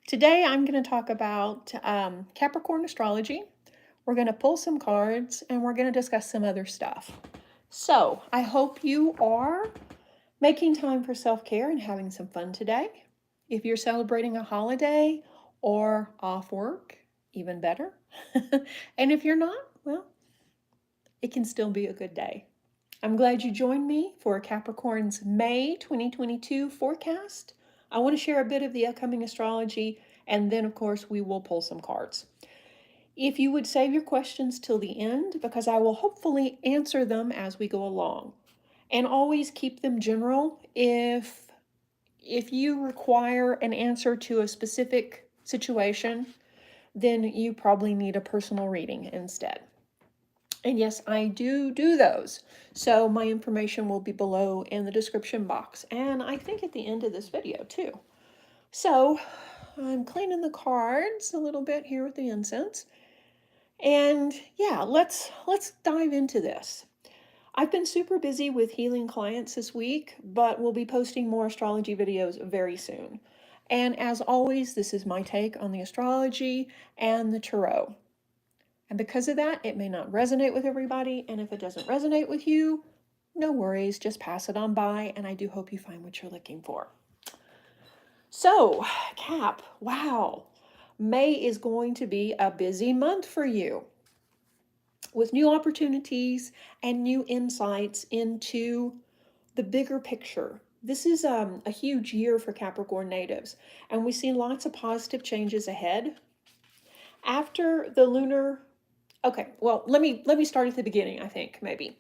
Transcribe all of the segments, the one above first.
Today I'm going to talk about Capricorn astrology. We're going to pull some cards and we're going to discuss some other stuff. So I hope you are making time for self-care and having some fun today. If you're celebrating a holiday or off work, even better. And if you're not, well, it can still be a good day. I'm glad you joined me for Capricorn's May 2022 forecast. I want to share a bit of the upcoming astrology, and then, of course, we will pull some cards. If you would save your questions till the end, because I will hopefully answer them as we go along. And always keep them general. If you require an answer to a specific situation, then you probably need a personal reading instead. And yes, I do those. So my information will be below in the description box. And I think at the end of this video too. So I'm cleaning the cards a little bit here with the incense. And yeah, let's dive into this. I've been super busy with healing clients this week, but we'll be posting more astrology videos very soon. And as always, this is my take on the astrology and the tarot. And because of that, it may not resonate with everybody. And if it doesn't resonate with you, no worries, just pass it on by. And I do hope you find what you're looking for. So, Cap, wow, May is going to be a busy month for you with new opportunities and new insights into the bigger picture. This is a huge year for Capricorn natives, and we see lots of positive changes ahead. After the lunar Okay, well, let me start at the beginning, I think, maybe.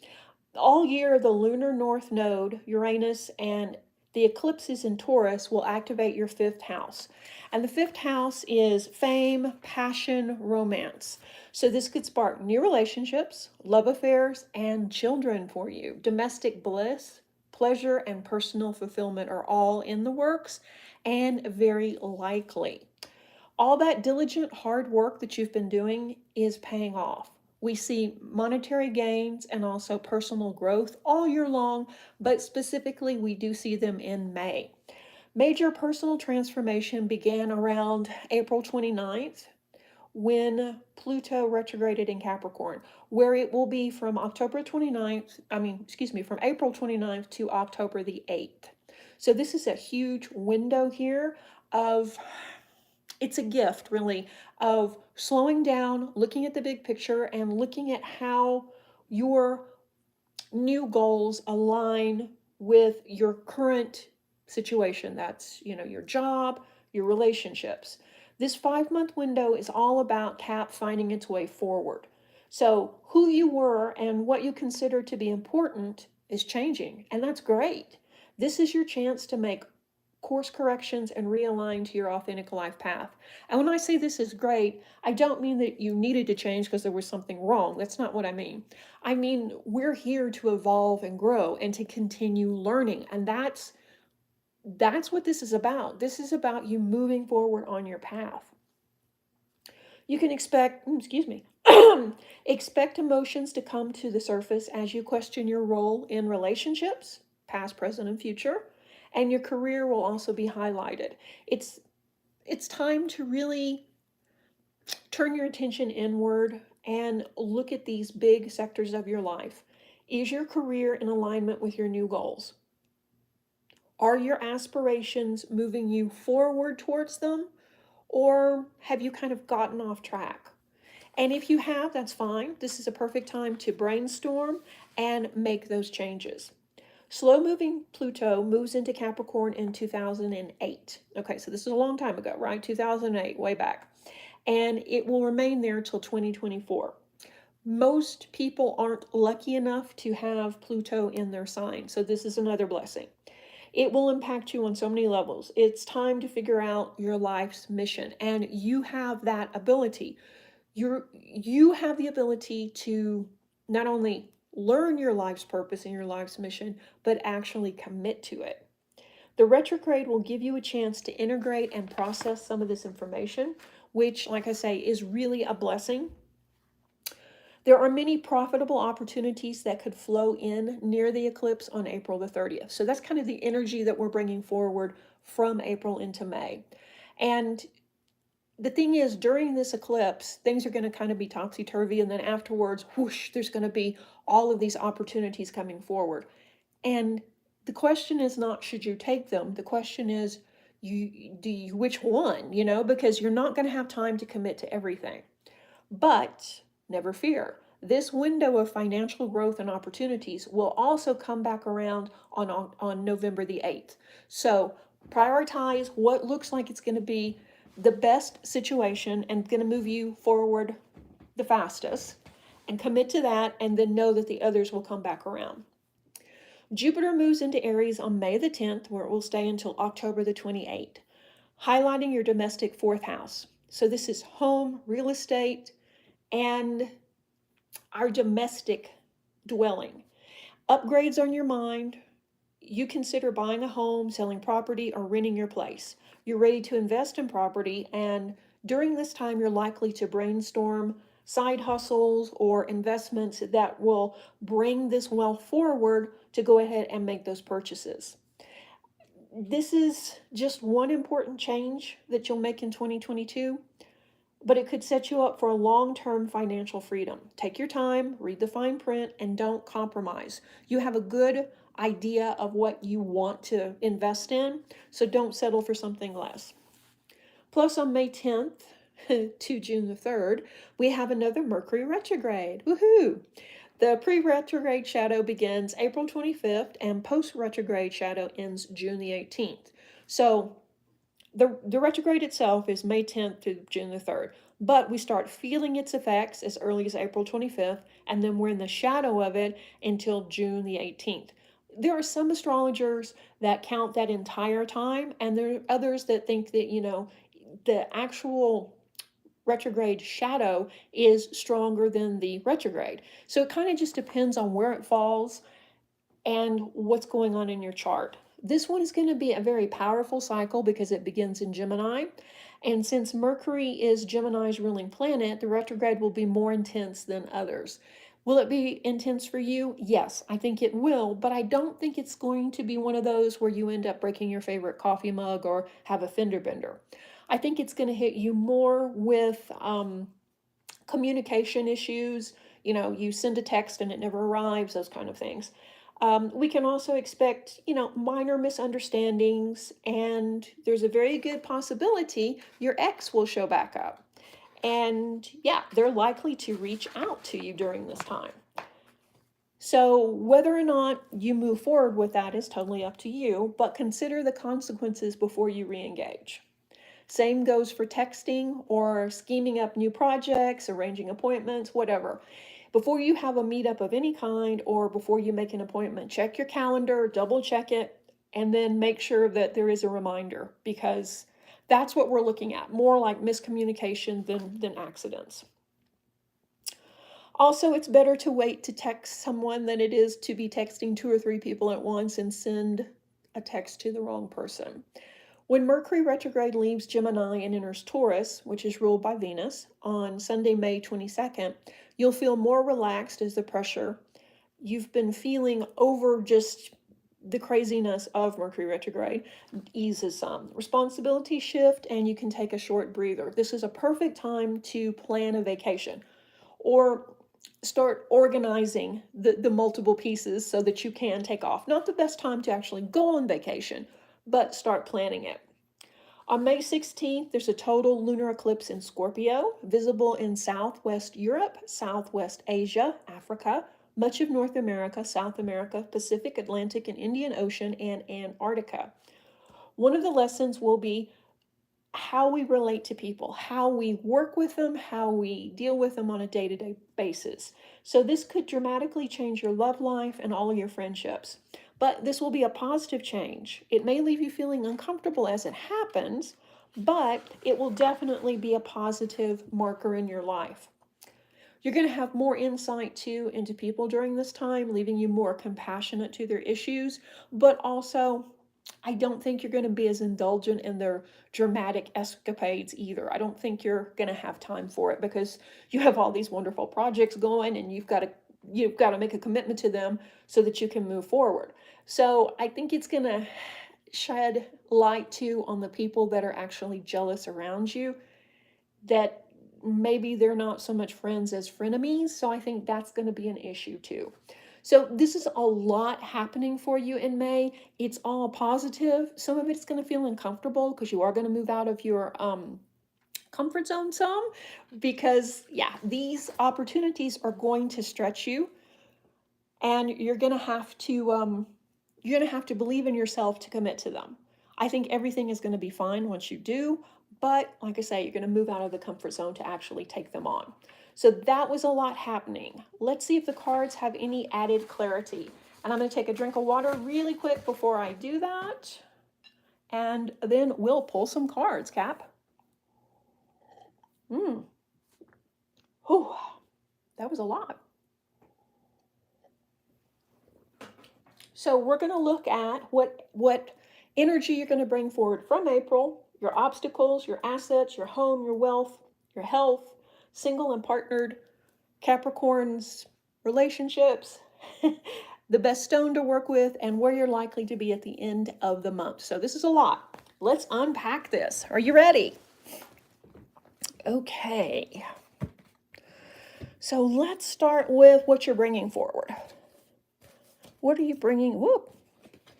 All year, the lunar north node, Uranus, and the eclipses in Taurus will activate your fifth house. And the fifth house is fame, passion, romance. So this could spark new relationships, love affairs, and children for you. Domestic bliss, pleasure, and personal fulfillment are all in the works and very likely. All that diligent hard work that you've been doing is paying off. We see monetary gains and also personal growth all year long, but specifically we do see them in May. Major personal transformation began around April 29th when Pluto retrograded in Capricorn, where it will be from April 29th to October the 8th. So this is a huge window here of it's a gift, really, of slowing down, looking at the big picture, and looking at how your new goals align with your current situation. That's, your job, your relationships. This 5-month window is all about Cap finding its way forward. So who you were and what you consider to be important is changing, and that's great. This is your chance to make course corrections and realign to your authentic life path. And when I say this is great, I don't mean that you needed to change because there was something wrong. That's not what I mean. I mean, we're here to evolve and grow and to continue learning. And that's what this is about. This is about you moving forward on your path. You can expect emotions to come to the surface as you question your role in relationships, past, present, and future. And your career will also be highlighted. It's time to really turn your attention inward and look at these big sectors of your life. Is your career in alignment with your new goals? Are your aspirations moving you forward towards them? Or have you kind of gotten off track? And if you have, that's fine. This is a perfect time to brainstorm and make those changes. Slow-moving Pluto moves into Capricorn in 2008. Okay, so this is a long time ago, right? 2008, way back. And it will remain there till 2024. Most people aren't lucky enough to have Pluto in their sign, so this is another blessing. It will impact you on so many levels. It's time to figure out your life's mission, and you have that ability. You have the ability to not only learn your life's purpose and your life's mission, but actually commit to it. The retrograde will give you a chance to integrate and process some of this information, which, like I say, is really a blessing. There are many profitable opportunities that could flow in near the eclipse on April the 30th. So that's kind of the energy that we're bringing forward from April into May. And the thing is, during this eclipse, things are going to kind of be topsy-turvy, and then afterwards, whoosh, there's going to be all of these opportunities coming forward. And the question is not should you take them. The question is, which one, because you're not going to have time to commit to everything. But never fear. This window of financial growth and opportunities will also come back around on November the 8th. So prioritize what looks like it's going to be the best situation and going to move you forward the fastest, and commit to that, and then know that the others will come back around. Jupiter moves into Aries on May the 10th, where it will stay until October the 28th, highlighting your domestic fourth house. So this is home, real estate, and our domestic dwelling. Upgrades on your mind. You consider buying a home, selling property, or renting your place. You're ready to invest in property, and during this time, you're likely to brainstorm side hustles or investments that will bring this wealth forward to go ahead and make those purchases. This is just one important change that you'll make in 2022, but it could set you up for a long-term financial freedom. Take your time, read the fine print, and don't compromise. You have a good idea of what you want to invest in, so don't settle for something less. Plus, on May 10th to June the 3rd, we have another Mercury retrograde. Woohoo! The pre-retrograde shadow begins April 25th, and post-retrograde shadow ends June the 18th. So the retrograde itself is May 10th to June the 3rd, but we start feeling its effects as early as April 25th, and then we're in the shadow of it until June the 18th. There are some astrologers that count that entire time, and there are others that think that, the actual retrograde shadow is stronger than the retrograde. So it kind of just depends on where it falls and what's going on in your chart. This one is going to be a very powerful cycle because it begins in Gemini. And since Mercury is Gemini's ruling planet, the retrograde will be more intense than others. Will it be intense for you? Yes, I think it will, but I don't think it's going to be one of those where you end up breaking your favorite coffee mug or have a fender bender. I think it's going to hit you more with communication issues. You send a text and it never arrives, those kind of things. We can also expect, minor misunderstandings, and there's a very good possibility your ex will show back up. And yeah, they're likely to reach out to you during this time. So whether or not you move forward with that is totally up to you, but consider the consequences before you re-engage. Same goes for texting or scheming up new projects, arranging appointments, whatever. Before you have a meetup of any kind or before you make an appointment, check your calendar, double check it, and then make sure that there is a reminder, because that's what we're looking at, more like miscommunication than accidents. Also, it's better to wait to text someone than it is to be texting 2 or 3 people at once and send a text to the wrong person. When Mercury retrograde leaves Gemini and enters Taurus, which is ruled by Venus, on Sunday, May 22nd, you'll feel more relaxed as the pressure you've been feeling over just the craziness of Mercury retrograde eases some. Responsibilities shift and you can take a short breather. This is a perfect time to plan a vacation or start organizing the multiple pieces so that you can take off. Not the best time to actually go on vacation, but start planning it. On May 16th, there's a total lunar eclipse in Scorpio, visible in Southwest Europe, Southwest Asia, Africa, much of North America, South America, Pacific, Atlantic, and Indian Ocean, and Antarctica. One of the lessons will be how we relate to people, how we work with them, how we deal with them on a day-to-day basis. So this could dramatically change your love life and all of your friendships. But this will be a positive change. It may leave you feeling uncomfortable as it happens, but it will definitely be a positive marker in your life. You're going to have more insight too into people during this time, leaving you more compassionate to their issues, but also I don't think you're going to be as indulgent in their dramatic escapades either. I don't think you're going to have time for it because you have all these wonderful projects going and you've got to make a commitment to them so that you can move forward. So I think it's going to shed light too on the people that are actually jealous around you. that maybe they're not so much friends as frenemies. So I think that's going to be an issue too. So this is a lot happening for you in May. It's all positive. Some of it's going to feel uncomfortable because you are going to move out of your comfort zone some, because yeah, these opportunities are going to stretch you, and you're going to have to believe in yourself to commit to them. I think everything is going to be fine once you do, but like I say, you're going to move out of the comfort zone to actually take them on. So that was a lot happening. Let's see if the cards have any added clarity. And I'm going to take a drink of water really quick before I do that. And then we'll pull some cards, Cap. Whew, that was a lot. So we're going to look at what energy you're going to bring forward from April, your obstacles, your assets, your home, your wealth, your health, single and partnered, Capricorns, relationships, the best stone to work with, and where you're likely to be at the end of the month. So this is a lot. Let's unpack this. Are you ready? Okay. So let's start with what you're bringing forward. What are you bringing? Whoop.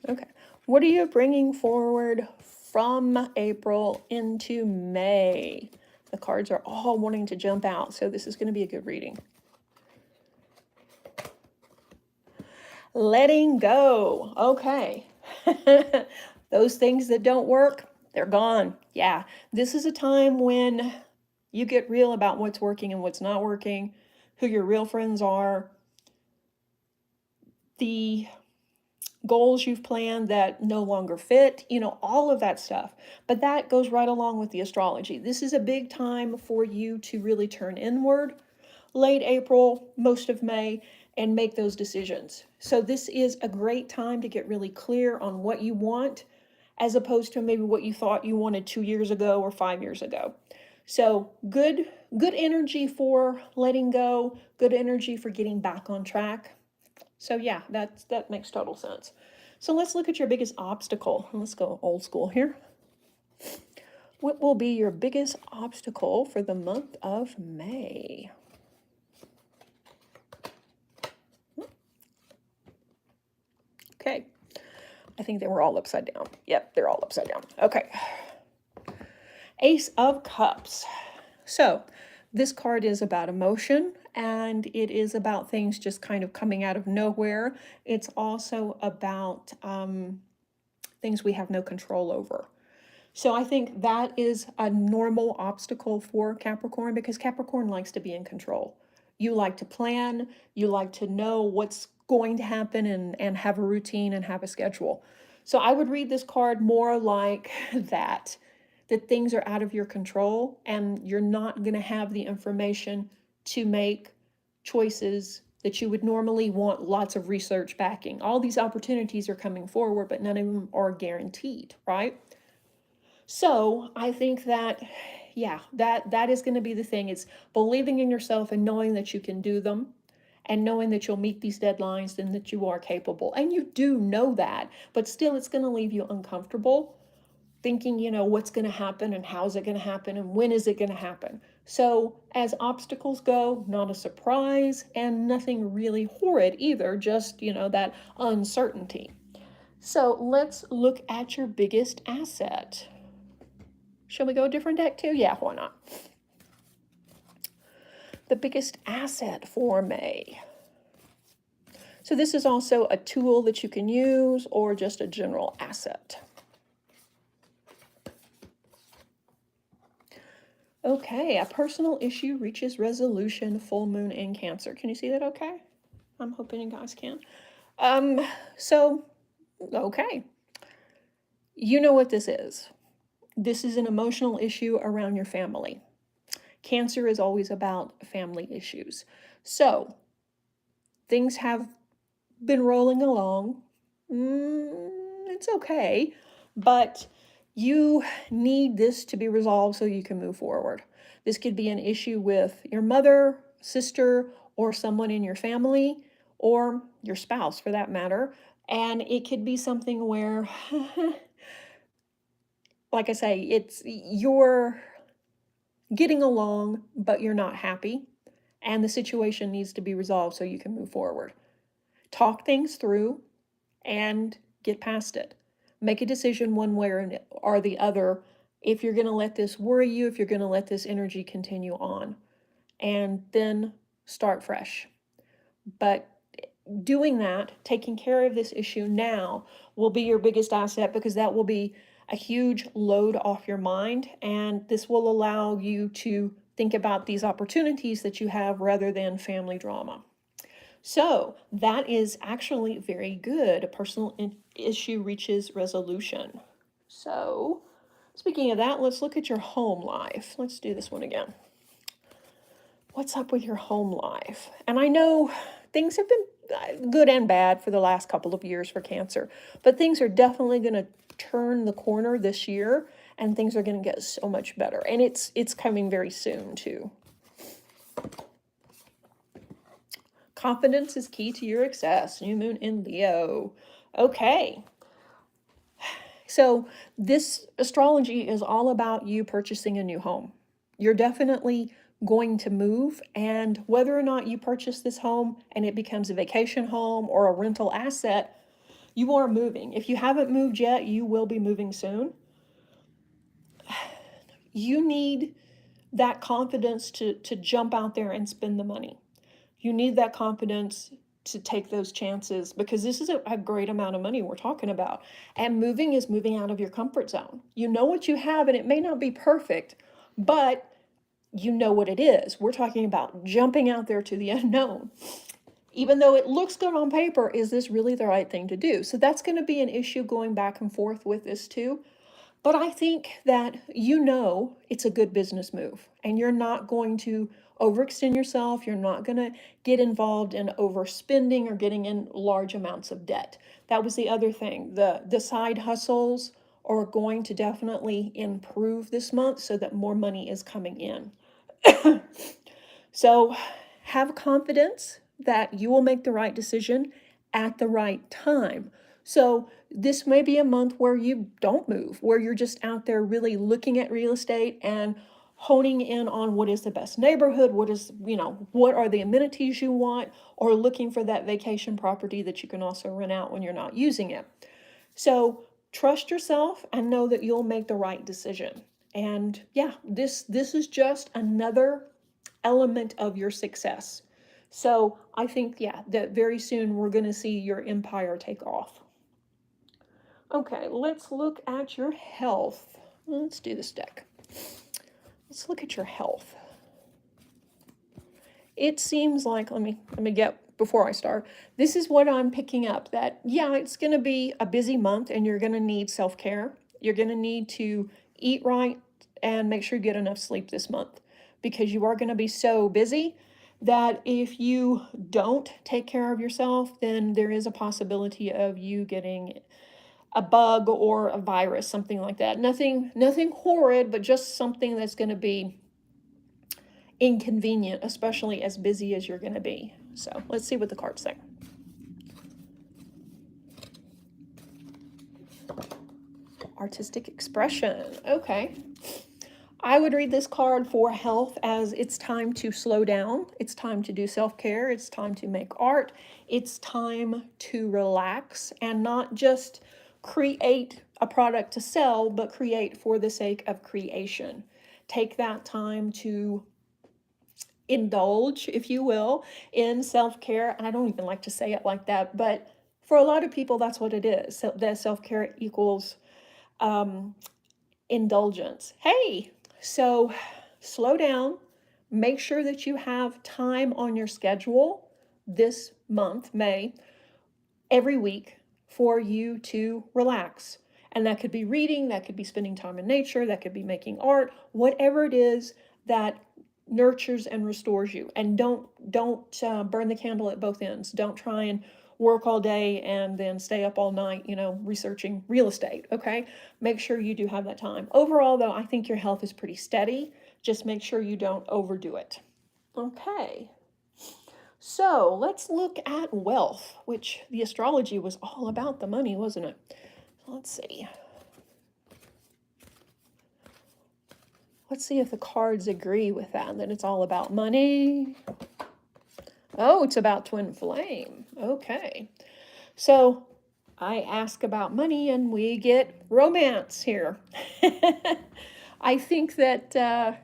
Okay. What are you bringing forward from April into May? The cards are all wanting to jump out, so this is going to be a good reading. Letting go. Okay. Those things that don't work, they're gone. Yeah. This is a time when you get real about what's working and what's not working, who your real friends are, the goals you've planned that no longer fit, all of that stuff. But that goes right along with the astrology. This is a big time for you to really turn inward, late April, most of May, and make those decisions. So this is a great time to get really clear on what you want, as opposed to maybe what you thought you wanted 2 years ago or 5 years ago. So good energy for letting go, good energy for getting back on track. So yeah, that makes total sense. So let's look at your biggest obstacle. Let's go old school here. What will be your biggest obstacle for the month of May? Okay. I think they were all upside down. Yep, they're all upside down. Okay. Ace of Cups. So this card is about emotion, and it is about things just kind of coming out of nowhere. It's also about things we have no control over. So I think that is a normal obstacle for Capricorn, because Capricorn likes to be in control. You like to plan, you like to know what's going to happen and have a routine and have a schedule. So I would read this card more like that things are out of your control and you're not going to have the information to make choices that you would normally want lots of research backing. All these opportunities are coming forward, but none of them are guaranteed, right? So I think that, yeah, that is going to be the thing. It's believing in yourself and knowing that you can do them, and knowing that you'll meet these deadlines and that you are capable. And you do know that, but still it's going to leave you uncomfortable, thinking, what's going to happen and how's it going to happen and when is it going to happen. So as obstacles go, not a surprise and nothing really horrid either, just, that uncertainty. So let's look at your biggest asset. Shall we go a different deck too? Yeah, why not? The biggest asset for May. So this is also a tool that you can use or just a general asset. Okay, a personal issue reaches resolution, full moon in Cancer. Can you see that okay? I'm hoping you guys can. Okay. You know what this is. This is an emotional issue around your family. Cancer is always about family issues. So, things have been rolling along. It's okay, but you need this to be resolved so you can move forward. This could be an issue with your mother, sister, or someone in your family, or your spouse for that matter. And it could be something where, like I say, it's your getting along, but you're not happy, and the situation needs to be resolved so you can move forward. Talk things through and get past it. Make a decision one way or the other if you're going to let this worry you, if you're going to let this energy continue on, and then start fresh. But doing that, taking care of this issue now, will be your biggest asset, because that will be a huge load off your mind, and this will allow you to think about these opportunities that you have rather than family drama. So that is actually very good. A personal issue reaches resolution. So speaking of that, let's look at your home life. Let's do this one again. What's up with your home life? And I know things have been good and bad for the last couple of years for Cancer, but things are definitely going to turn the corner this year, and things are going to get so much better. And it's coming very soon too. Confidence is key to your success. New moon in Leo. Okay. So this astrology is all about you purchasing a new home. You're definitely going to move, and whether or not you purchase this home and it becomes a vacation home or a rental asset, you are moving. If you haven't moved yet, you will be moving soon. You need that confidence to jump out there and spend the money. You need that confidence to take those chances, because this is a great amount of money we're talking about. And moving is moving out of your comfort zone. You know what you have, and it may not be perfect, but you know what it is. We're talking about jumping out there to the unknown. Even though it looks good on paper, is this really the right thing to do? So that's going to be an issue going back and forth with this too. But I think that you know it's a good business move, and you're not going to overextend yourself. You're not going to get involved in overspending or getting in large amounts of debt. That was the other thing. The side hustles are going to definitely improve this month so that more money is coming in. So have confidence that you will make the right decision at the right time. So this may be a month where you don't move, where you're just out there really looking at real estate and honing in on what is the best neighborhood, what are the amenities you want, or looking for that vacation property that you can also rent out when you're not using it. So trust yourself and know that you'll make the right decision. And yeah, this is just another element of your success. So I think, yeah, that very soon we're going to see your empire take off. Okay, let's look at your health. Let's do this deck. Let's look at your health. It seems like, let me get, before I start, this is what I'm picking up, that yeah, it's going to be a busy month, and you're going to need self-care. You're going to need to eat right and make sure you get enough sleep this month, because you are going to be so busy that if you don't take care of yourself, then there is a possibility of you getting a bug or a virus, something like that. Nothing horrid, but just something that's going to be inconvenient, especially as busy as you're going to be. So let's see what the cards say. Artistic expression. Okay. I would read this card for health as it's time to slow down. It's time to do self-care. It's time to make art. It's time to relax and not just create a product to sell, but create for the sake of creation. Take that time to indulge, if you will, in self-care. And I don't even like to say it like that, but for a lot of people, that's what it is. So that self-care equals indulgence. Hey, so slow down. Make sure that you have time on your schedule this month, May, every week for you to relax. And that could be reading, that could be spending time in nature, that could be making art, whatever it is that nurtures and restores you. And don't burn the candle at both ends. Don't try and work all day and then stay up all night, researching real estate, okay? Make sure you do have that time. Overall, though, I think your health is pretty steady. Just make sure you don't overdo it. Okay. So let's look at wealth, which the astrology was all about the money, wasn't it? Let's see. Let's see if the cards agree with that it's all about money. Oh, it's about twin flame. Okay. So I ask about money and we get romance here. I think that,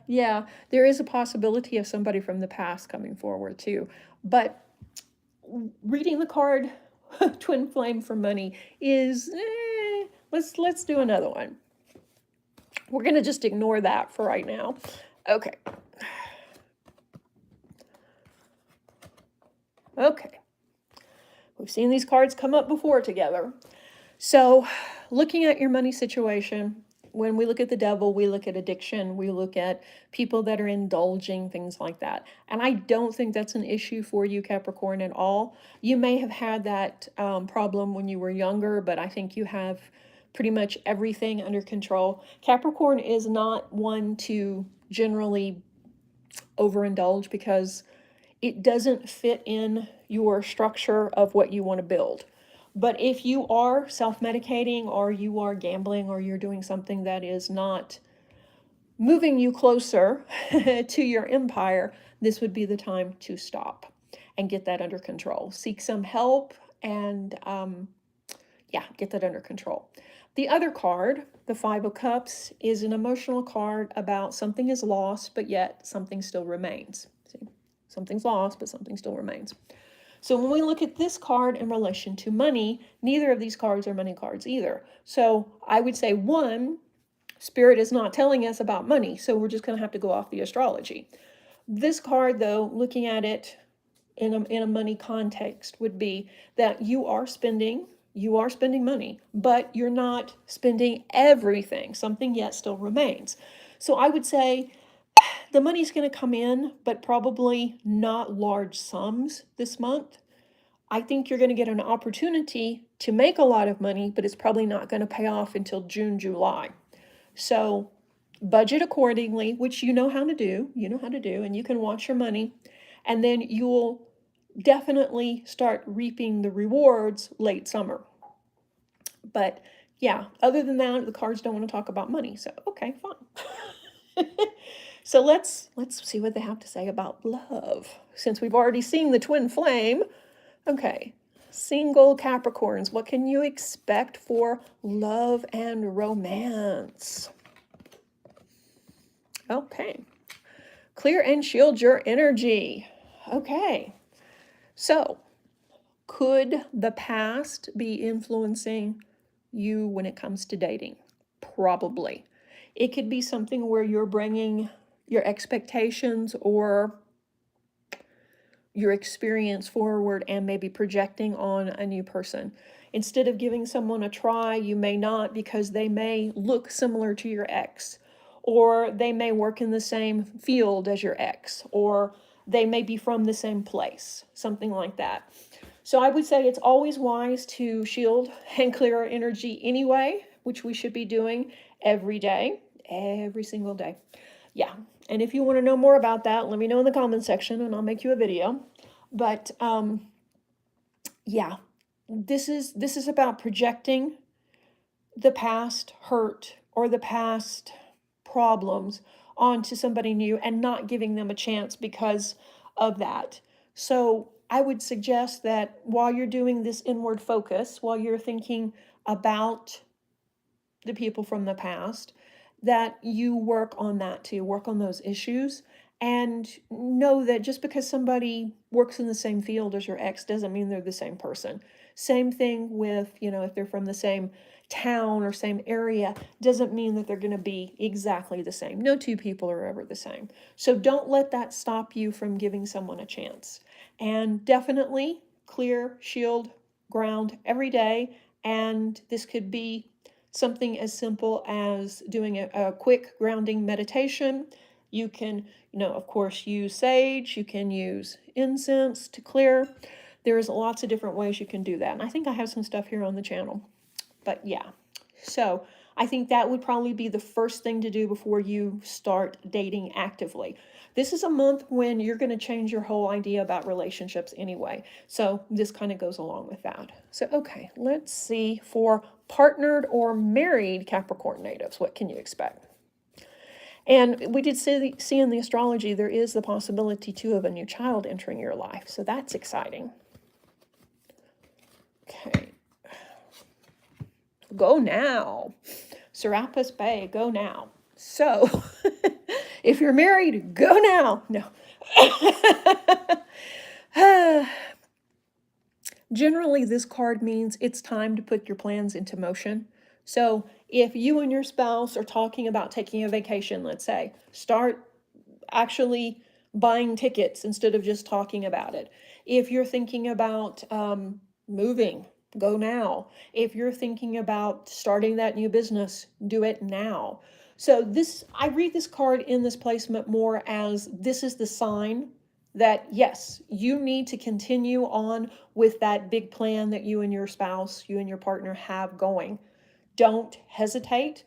yeah, there is a possibility of somebody from the past coming forward too. But reading the card twin flame for money is, let's do another one. We're going to just ignore that for right now. Okay. Okay. We've seen these cards come up before together. So, looking at your money situation, when we look at the devil, we look at addiction, we look at people that are indulging, things like that. And I don't think that's an issue for you, Capricorn, at all. You may have had that problem when you were younger, but I think you have pretty much everything under control. Capricorn is not one to generally overindulge because it doesn't fit in your structure of what you want to build. But if you are self-medicating or you are gambling or you're doing something that is not moving you closer to your empire, this would be the time to stop and get that under control. Seek some help and yeah, get that under control. The other card, the Five of Cups, is an emotional card about something is lost, but yet something still remains. See, something's lost, but something still remains. So when we look at this card in relation to money, neither of these cards are money cards either. So I would say, one, Spirit is not telling us about money, so we're just going to have to go off the astrology. This card, though, looking at it in a money context, would be that you are spending money, but you're not spending everything. Something yet still remains. So I would say the money's going to come in, but probably not large sums this month. I think you're going to get an opportunity to make a lot of money, but it's probably not going to pay off until June, July. So budget accordingly, which you know how to do, and you can watch your money, and then you'll definitely start reaping the rewards late summer. But yeah, other than that, the cards don't want to talk about money. So, okay, fine. So let's see what they have to say about love. Since we've already seen the twin flame. Okay. Single Capricorns, what can you expect for love and romance? Okay. Clear and shield your energy. Okay. So, could the past be influencing you when it comes to dating? Probably. It could be something where you're bringing your expectations or your experience forward and maybe projecting on a new person. Instead of giving someone a try, you may not, because they may look similar to your ex, or they may work in the same field as your ex, or they may be from the same place, something like that. So I would say it's always wise to shield and clear our energy anyway, which we should be doing every day, every single day. Yeah. And if you want to know more about that, let me know in the comment section and I'll make you a video. But yeah, this is about projecting the past hurt or the past problems onto somebody new and not giving them a chance because of that. So I would suggest that while you're doing this inward focus, while you're thinking about the people from the past, that you work on that too, work on those issues, and know that just because somebody works in the same field as your ex doesn't mean they're the same person. Same thing with, if they're from the same town or same area, doesn't mean that they're going to be exactly the same. No two people are ever the same. So don't let that stop you from giving someone a chance. And definitely clear, shield, ground every day. And this could be something as simple as doing a quick grounding meditation. You can, of course, use sage. You can use incense to clear. There's lots of different ways you can do that. And I think I have some stuff here on the channel. But yeah, so I think that would probably be the first thing to do before you start dating actively. This is a month when you're going to change your whole idea about relationships anyway. So this kind of goes along with that. So, okay, let's see for partnered or married Capricorn natives. What can you expect? And we did see in the astrology, there is the possibility too of a new child entering your life. So that's exciting. Okay. Go now. Serapis Bay, go now. So if you're married, go now. No. Generally, this card means it's time to put your plans into motion. So if you and your spouse are talking about taking a vacation, let's say, start actually buying tickets instead of just talking about it. If you're thinking about moving, go now. If you're thinking about starting that new business, do it now. So this, I read this card in this placement more as this is the sign that yes, you need to continue on with that big plan that you and your spouse, you and your partner have going. Don't hesitate.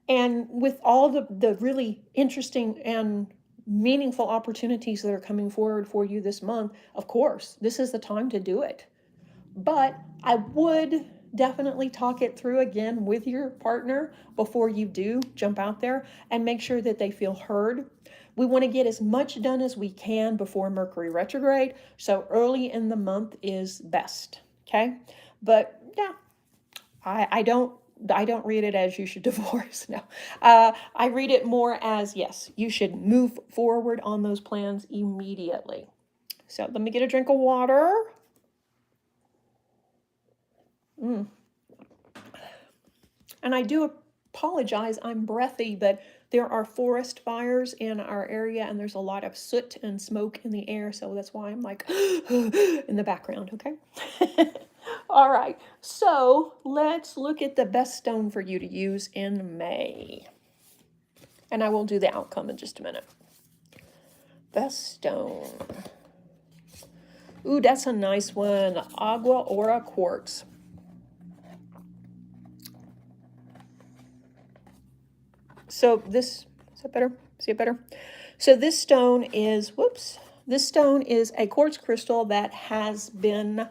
And with all the really interesting and meaningful opportunities that are coming forward for you this month, of course, this is the time to do it. But I would definitely talk it through again with your partner before you do jump out there and make sure that they feel heard. We want to get as much done as we can before Mercury retrograde, so early in the month is best, okay? But yeah, I don't read it as you should divorce. No, I read it more as yes, you should move forward on those plans immediately. So let me get a drink of water. And I do apologize, I'm breathy, but there are forest fires in our area and there's a lot of soot and smoke in the air, so that's why I'm like in the background, okay? All right, so let's look at the best stone for you to use in May. And I will do the outcome in just a minute. Best stone. Ooh, that's a nice one. Agua Aura Quartz. So this, is that better? See it better? So this stone is, this stone is a quartz crystal that has been,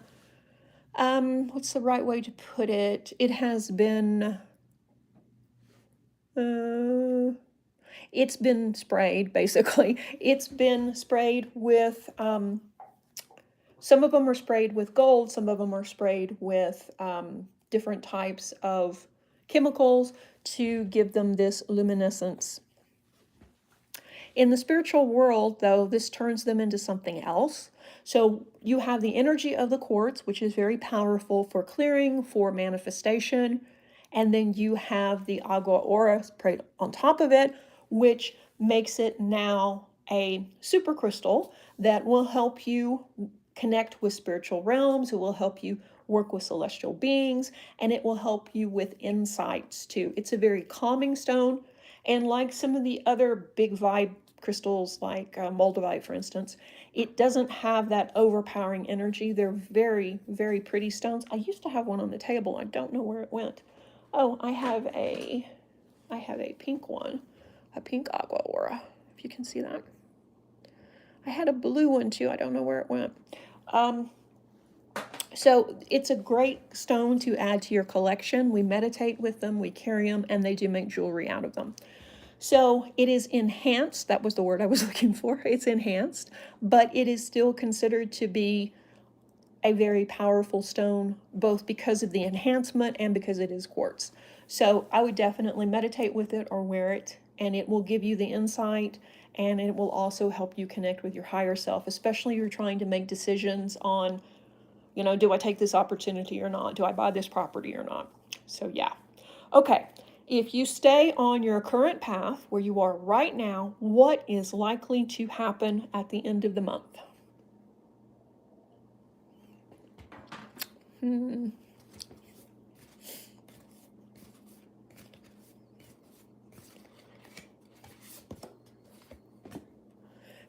what's the right way to put it? It has been, it's been sprayed, basically. It's been sprayed with, some of them are sprayed with gold, some of them are sprayed with different types of chemicals to give them this luminescence. In the spiritual world, though, this turns them into something else. So you have the energy of the quartz, which is very powerful for clearing, for manifestation. And then you have the agua aura sprayed on top of it, which makes it now a super crystal that will help you connect with spiritual realms. It will help you work with celestial beings, and it will help you with insights too. It's a very calming stone, and like some of the other big vibe crystals like moldavite, for instance, it doesn't have that overpowering energy. They're very, very pretty stones. I used to have one on the table. I don't know where it went. Oh, I have a pink one, a pink agua aura, if you can see that. I had a blue one too. I don't know where it went. So it's a great stone to add to your collection. We meditate with them, we carry them, and they do make jewelry out of them. So it is enhanced. That was the word I was looking for. It's enhanced, but it is still considered to be a very powerful stone, both because of the enhancement and because it is quartz. So I would definitely meditate with it or wear it, and it will give you the insight, and it will also help you connect with your higher self, especially if you're trying to make decisions on, you know, do I take this opportunity or not? Do I buy this property or not? So yeah. Okay, if you stay on your current path where you are right now, what is likely to happen at the end of the month?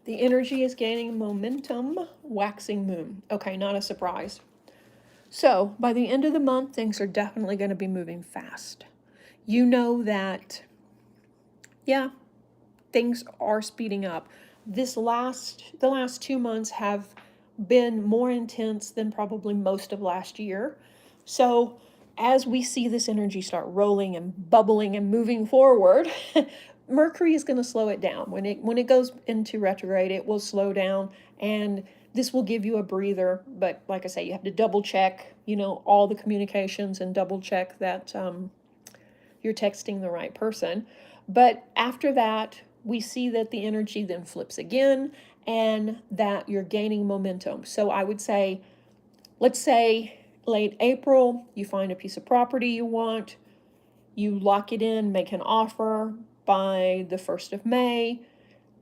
The energy is gaining momentum, waxing moon. Okay, not a surprise. So by the end of the month, things are definitely going to be moving fast. You know that, yeah, things are speeding up. The last 2 months have been more intense than probably most of last year. So as we see this energy start rolling and bubbling and moving forward, Mercury is going to slow it down. When it goes into retrograde, it will slow down, and this will give you a breather. But like I say, you have to double check, all the communications, and double check that you're texting the right person. But after that, we see that the energy then flips again, and that you're gaining momentum. So I would say, let's say late April, you find a piece of property you want, you lock it in, make an offer by the 1st of May.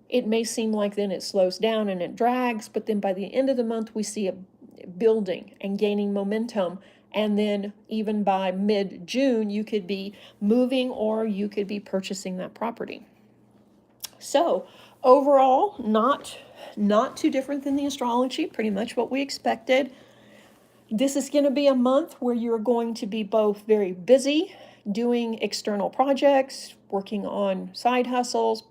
It may seem like then it slows down and it drags, but then by the end of the month, we see it building and gaining momentum. And then even by mid-June, you could be moving or you could be purchasing that property. So overall, not too different than the astrology, pretty much what we expected. This is going to be a month where you're going to be both very busy doing external projects, working on side hustles,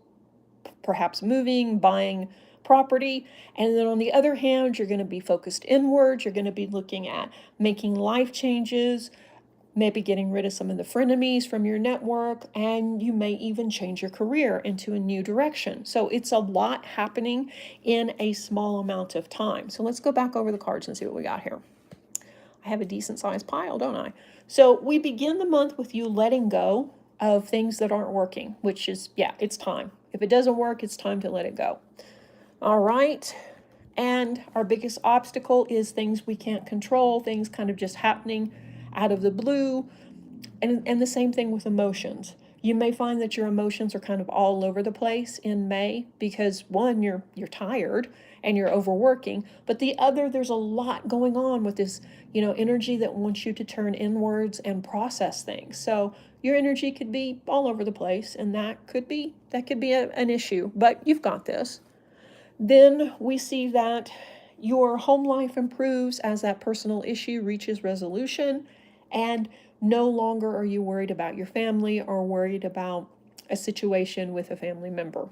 perhaps moving, buying property. And then on the other hand, you're going to be focused inwards. You're going to be looking at making life changes, maybe getting rid of some of the frenemies from your network, and you may even change your career into a new direction. So it's a lot happening in a small amount of time. So let's go back over the cards and see what we got here. I have a decent sized pile, don't I? So we begin the month with you letting go of things that aren't working, which is, yeah, it's time. If it doesn't work, it's time to let it go. All right. And our biggest obstacle is things we can't control, things kind of just happening out of the blue. And the same thing with emotions. You may find that your emotions are kind of all over the place in May because one, you're tired and you're overworking, but the other, there's a lot going on with this, energy that wants you to turn inwards and process things. So your energy could be all over the place, and that could be an issue, but you've got this. Then we see that your home life improves as that personal issue reaches resolution, and no longer are you worried about your family or worried about a situation with a family member.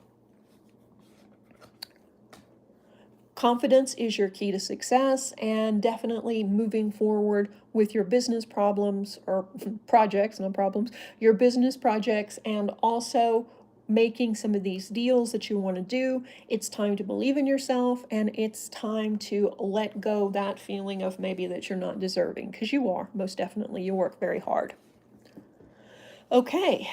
Confidence is your key to success, and definitely moving forward with your business problems or projects, not problems, your business projects, and also making some of these deals that you want to do. It's time to believe in yourself, and it's time to let go that feeling of maybe that you're not deserving, because you are, most definitely. You work very hard. Okay,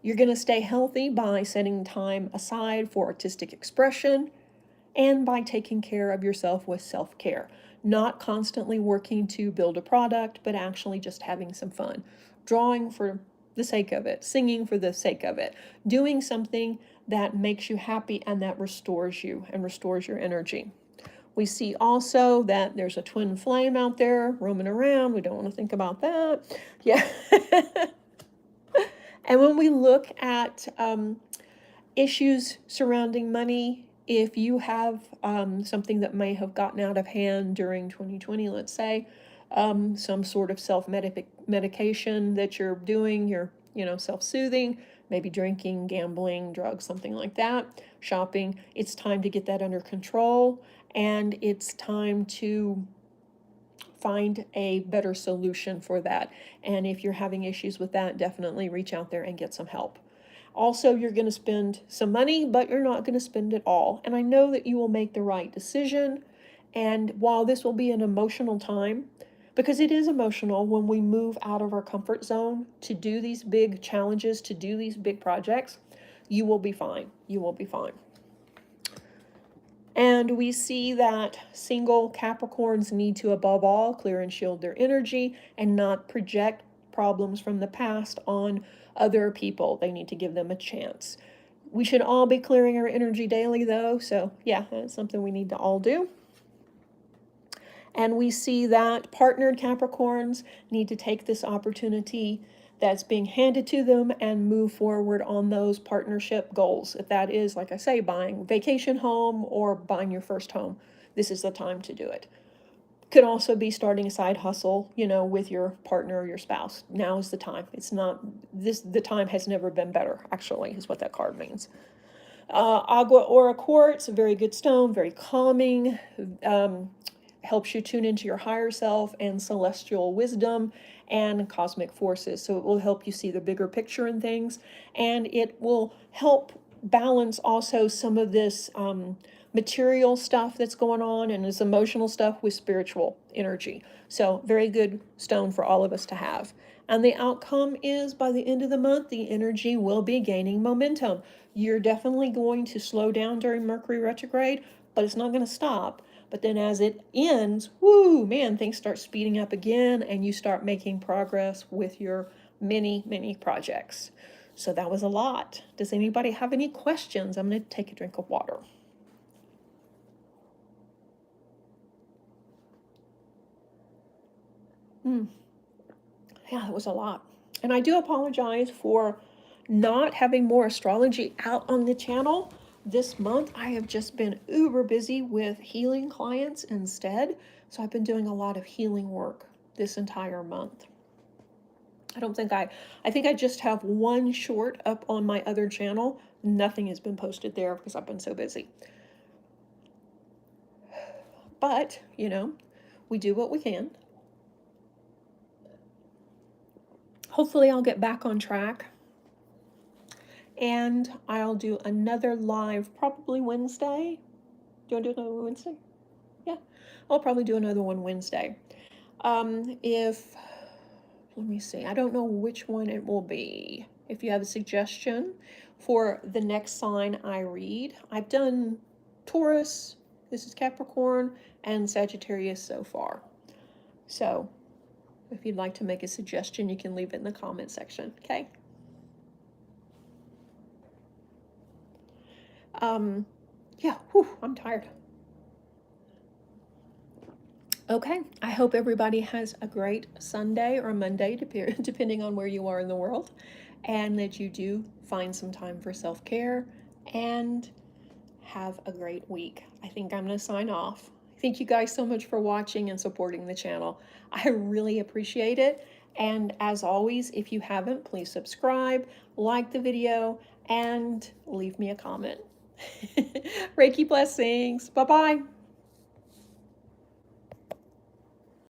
you're going to stay healthy by setting time aside for artistic expression, and by taking care of yourself with self-care. Not constantly working to build a product, but actually just having some fun. Drawing for the sake of it, singing for the sake of it, doing something that makes you happy and that restores you and restores your energy. We see also that there's a twin flame out there roaming around. We don't want to think about that. Yeah. And when we look at issues surrounding money, if you have something that may have gotten out of hand during 2020, let's say, some sort of self-medication that you're doing, you're, self-soothing, maybe drinking, gambling, drugs, something like that, shopping, it's time to get that under control, and it's time to find a better solution for that. And if you're having issues with that, definitely reach out there and get some help. Also, you're going to spend some money, but you're not going to spend it all. And I know that you will make the right decision. And while this will be an emotional time, because it is emotional when we move out of our comfort zone to do these big challenges, to do these big projects, you will be fine. You will be fine. And we see that single Capricorns need to, above all, clear and shield their energy and not project problems from the past on other people. They need to give them a chance. We should all be clearing our energy daily, though. So yeah, that's something we need to all do. And we see that partnered Capricorns need to take this opportunity that's being handed to them and move forward on those partnership goals. If that is, like I say, buying a vacation home or buying your first home, this is the time to do it. Could also be starting a side hustle, with your partner or your spouse. Now is the time. It's not this. The time has never been better, actually, is what that card means. Agua Aura quartz, a very good stone, very calming, helps you tune into your higher self and celestial wisdom and cosmic forces. So it will help you see the bigger picture in things, and it will help balance also some of this material stuff that's going on and this emotional stuff with spiritual energy. So very good stone for all of us to have. And the outcome is by the end of the month, the energy will be gaining momentum. You're definitely going to slow down during Mercury retrograde, but it's not going to stop. But then as it ends, whoo, man, things start speeding up again, and you start making progress with your many, many projects. So that was a lot. Does anybody have any questions? I'm going to take a drink of water. Yeah, it was a lot. And I do apologize for not having more astrology out on the channel. This month, I have just been uber busy with healing clients instead. So I've been doing a lot of healing work this entire month. I think I just have one short up on my other channel. Nothing has been posted there because I've been so busy. But, you know, we do what we can. Hopefully I'll get back on track. And I'll do another live probably Wednesday. Do you want to do another Wednesday? Yeah, I'll probably do another one Wednesday. Let me see, I don't know which one it will be. If you have a suggestion for the next sign I read, I've done Taurus, this is Capricorn, and Sagittarius so far. So if you'd like to make a suggestion, you can leave it in the comment section, okay? Yeah, whew, I'm tired. Okay, I hope everybody has a great Sunday or Monday, depending on where you are in the world, and that you do find some time for self-care and have a great week. I think I'm going to sign off. Thank you guys so much for watching and supporting the channel. I really appreciate it. And as always, if you haven't, please subscribe, like the video, and leave me a comment. Reiki blessings. Bye-bye.